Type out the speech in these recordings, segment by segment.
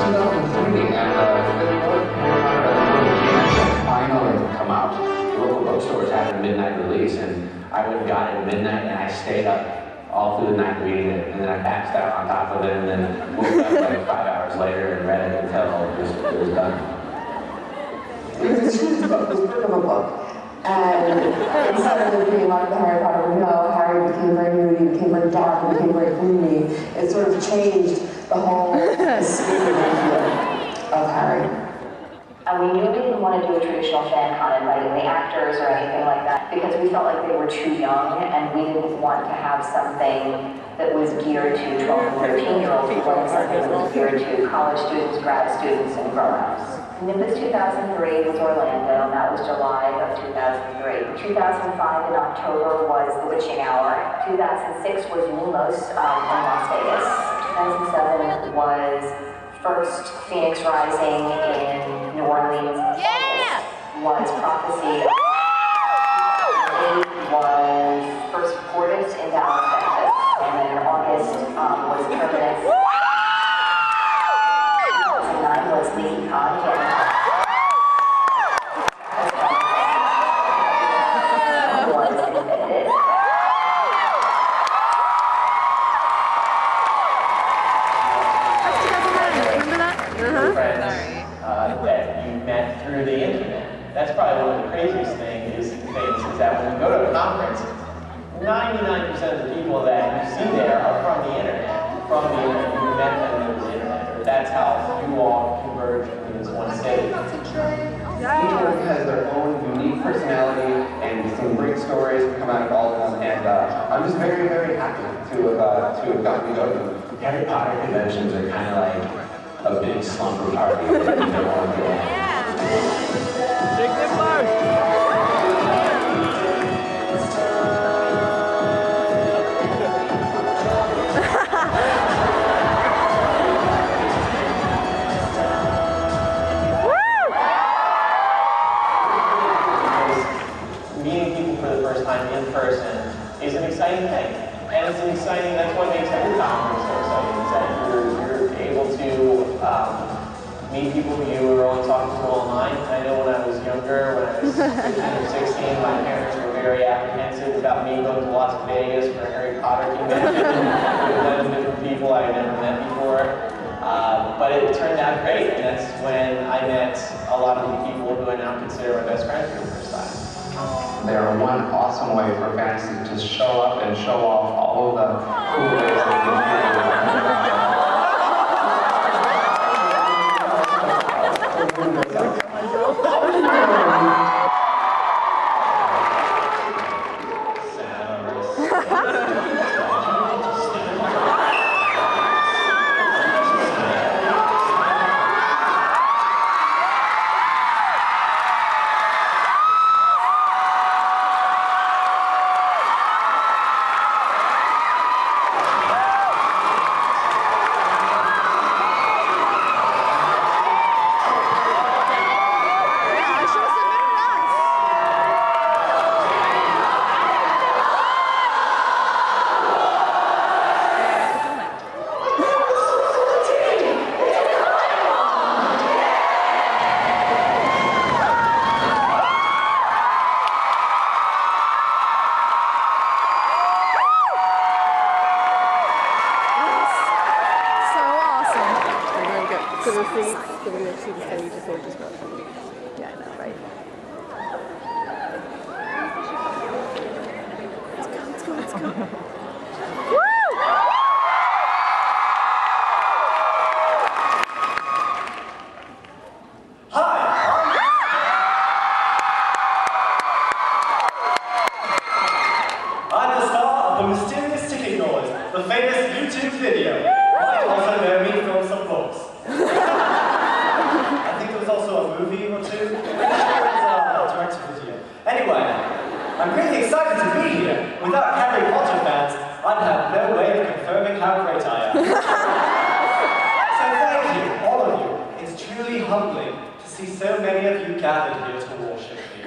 2003, and the fifth book finally come out. Local bookstores had a midnight release, and I went and got it at midnight, and I stayed up all through the night reading it, and then I passed out on top of it, and then woke up like 5 hours later and read it until it was done. It's a huge book, it was a book of a book. And instead of it being like the Harry Potter we know, Harry became very moody, became very dark, and became very gloomy. It sort of changed the whole spirit of Harry. We knew we didn't want to do a traditional fan con inviting the actors or anything like that because we felt like they were too young and we didn't want to have something that was geared to 12 and 13-year-olds. We wanted something that was geared to college students, grad students, and grown-ups. Nimbus 2003 was Orlando, and that was July of 2003. 2005 in October was The Witching Hour. 2006 was Lumos in Las Vegas. 2007 was first Phoenix Rising in New Orleans. Yeah! Was Prophecy. 2008 was first Fortis in Dallas, Texas. And then in August was Terminus. 2009 was LeakyCon. That you met through the internet. That's probably one of the craziest things is that when you go to a conference, 99% of the people that you see there are from the internet. You met them through the internet. Or that's how you all converge in this one city. Each one has their own unique personality and some great stories come out of all of them, and I'm just very, very happy to have gotten to go to them. Harry Potter conventions are kind of like a big slumber party that you don't want to go. Take them first. Meeting people for the first time in person is an exciting thing. And that's what makes every conference so exciting, is that you're able to meet people who you were only talking to online. I know when I was younger, when I was 15 or 16, my parents were very apprehensive about me going to Las Vegas for a Harry Potter convention with a bunch of different people I had never met before. But it turned out great, and that's when I met a lot of the people who I now consider my best friends for the first time. They're one awesome way for fans to just show up and show off all of the cool ways that they Yeah, I know, right? Let's go, let's go, let's go. I'm the star of the mysterious ticking noise, the famous YouTube video. You might also know me from some books. I think there was also a movie or two. It was a direct video. Anyway, I'm really excited to be here. Without Harry Potter fans, I'd have no way of confirming how great I am. So thank you, all of you. It's truly humbling to see so many of you gathered here to worship me.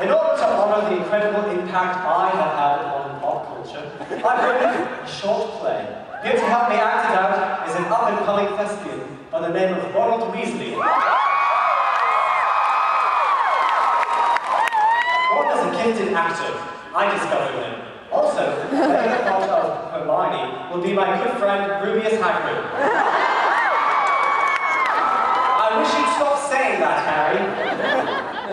In order to honor the incredible impact I have had on pop culture, I've written a short play. Here to help me act it out is an up up-and-coming thespian by the name of Ronald Weasley. Ron is a gifted actor. I discovered him. Also, playing the part of Hermione will be my good friend Rubius Hagrid. I wish you'd stop saying that, Harry.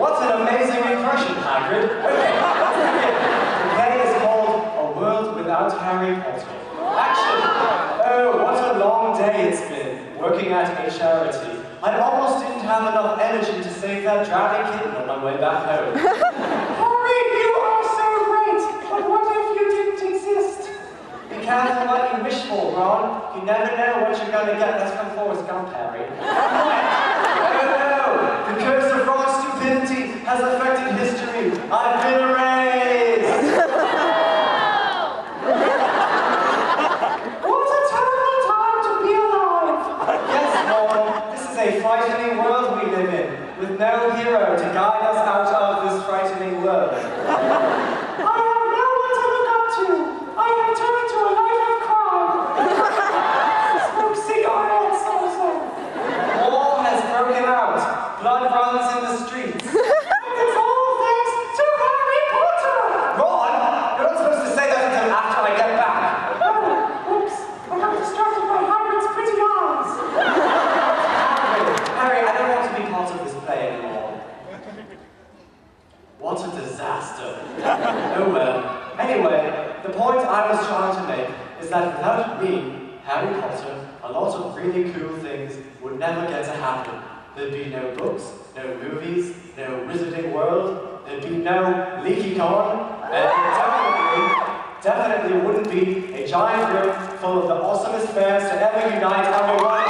What an amazing impression, Hagrid. Okay, let's begin. The play is called A World Without Harry Potter. Action! Oh, what a long day it's been, working at a charity. I almost didn't have enough energy to save that drowning kitten on my way back home. Harry, you are so great! But what if you didn't exist? Be careful what you wish for, Ron. You never know what you're going to get. That's from Forrest Gump, Harry. Oh no! The curse of Ron's stupidity has affected history. I've been erased! What a terrible time to be alive! Yes, Ron, this is a frightening world we live in, with no hero to guide us out of this frightening world. I have no one to look up to. I have turned to a life of crime. Smoke cigarettes also. War has broken out. Blood runs in the streets. It's all thanks to Harry Potter! Ron, you're not supposed to say that until after I get back. Oh, oops. I got distracted by Hagrid's pretty eyes. Harry, I don't want to be part of this play anymore. What a disaster. Oh well. Anyway, the point I was trying to make is that without me, Harry Potter, a lot of really cool things would never get to happen. There'd be no books, no movies, no Wizarding World, there'd be no LeakyCon, and there definitely wouldn't be a giant room full of the awesomest fans to ever unite under one.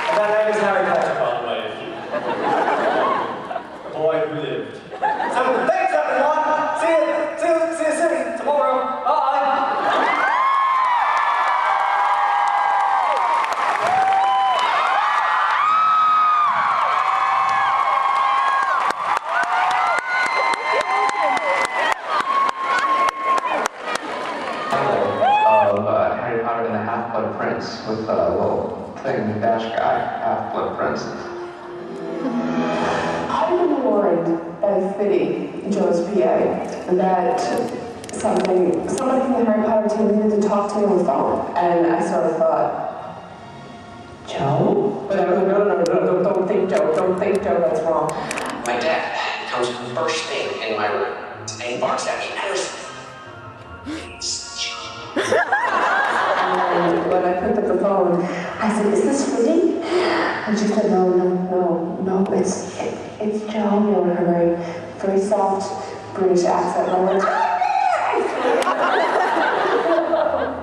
And that name is Harry Potter, by the way, the boy who lived. So, thanks everyone! See you soon, tomorrow. Bye! Harry Potter and the Half-Blood Prince with a little thing, dash guy, Half-Blood Prince. I've been warned by Fitty, Joe's PA, that somebody from the Harry Potter team needed to talk to me on the phone. And I sort of thought, Joe? But I was like, no, don't think Joe, that's wrong. My dad comes bursting in my room and he barks at me, Anderson. And when I picked up the phone, I said, is this Fitty? And she said, no, it's Joe, you know, with her very soft British accent. And I'm like,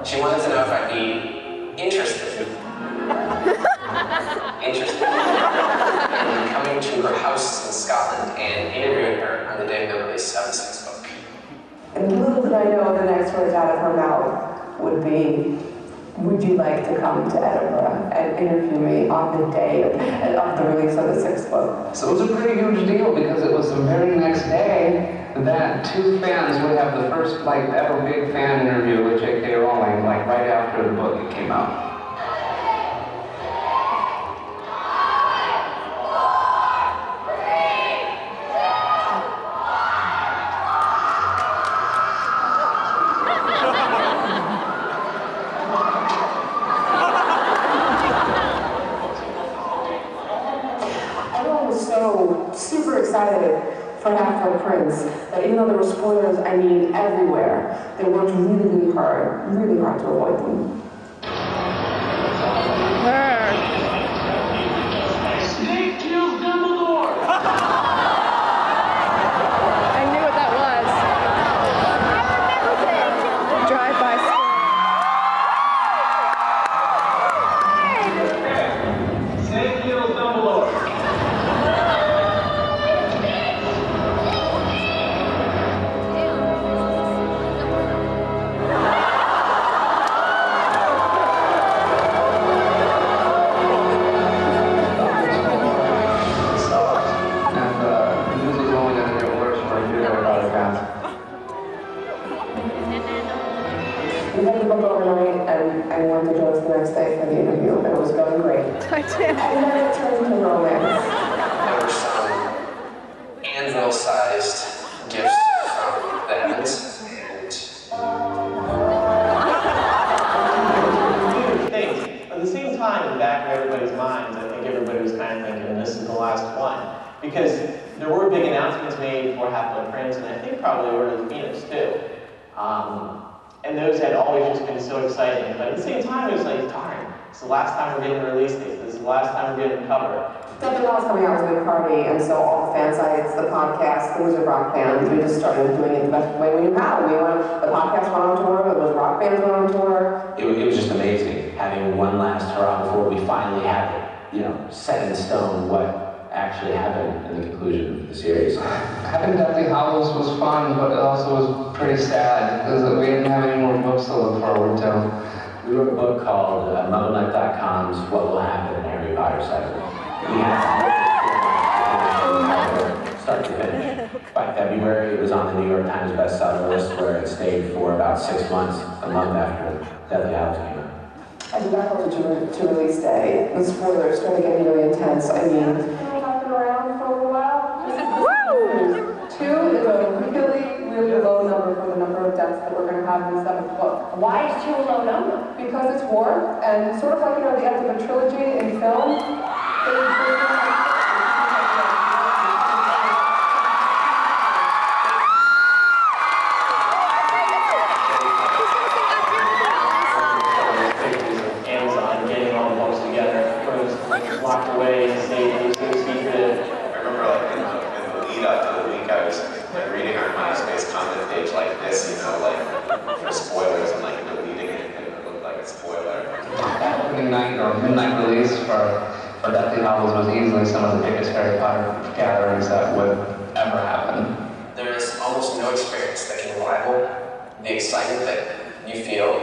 She wanted to know if I'd be interested in coming to her house in Scotland and interviewing her on the day of the release of the sixth book. and little did I know the next words out of her mouth would be, would you like to come to Edinburgh and interview me on the day of the release of the sixth book? So it was a pretty huge deal because it was the very next day that two fans would have the first ever big fan interview with J.K. Rowling, right after the book came out. Everyone was so super excited for Half-Blood Prince that even though there were spoilers, everywhere, they worked really hard to avoid them. Snake kills Dumbledore! I knew what that was. Drive-by school. Snake kills Dumbledore! And the news was only going to get worse for a few Harry Potter fans. We had the book overnight, and I went to Joe's the next day for the interview, and it was going great. Titanic. And then it turned into romance. There were some anvil-sized gifts from the heavens, and things. But at the same time, in the back of everybody's minds, I think everybody was kind of thinking, this is the last one. Because there were big announcements made for Half-Blood Prince, and I think probably Order of the Phoenix too. And those had always just been so exciting. But at the same time, it was like, darn, it's the last time we're getting a release date. This is the last time we're getting a cover. Deathly Hallows coming out was a big party, and so all the fan sites, the podcast, the Wizard Rock fans, we just started doing it the best way we knew how. The podcast went on tour, the Wizard Rock bands went on tour. It was just amazing having one last hurrah before we finally have it, set in stone what actually happened in the conclusion of the series. Having Deathly Hallows was fun, but it also was pretty sad because we didn't have any more books to look forward to. We wrote a book called MuggleNut.com's What Will Happen in Harry Potter 7. We had start to finish. By February, it was on the New York Times bestseller list where it stayed for about 6 months, a month after Deathly Hallows came out. As we got closer to release day, the spoilers started getting really intense. I mean, I've been around for a little while. Woo! 2 is a really low number for the number of deaths that we're going to have in the 7th book. Why is 2 a low number? Because it's war, and sort of like, the end of a trilogy in film. Amazon getting all the books together, locked away, saved, so secretive. I remember in the lead up to the week, I was reading our MySpace comment page like this, for spoilers and deleting anything that looked like a spoiler. Opening night or midnight release for Deathly Hallows was easily some of the biggest Harry Potter gatherings that would ever happen. there is almost no experience that can rival the excitement that you feel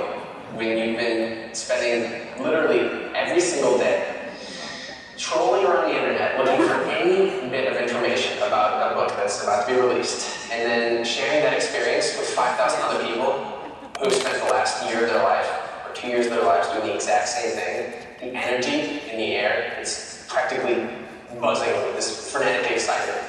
when you've been spending literally every single day trolling around the internet looking for any bit of information about a book that's about to be released, and then sharing that experience with 5,000 other people who spent the last year of their life or 2 years of their lives doing the exact same thing. The energy in the air is practically buzzing with this frenetic excitement.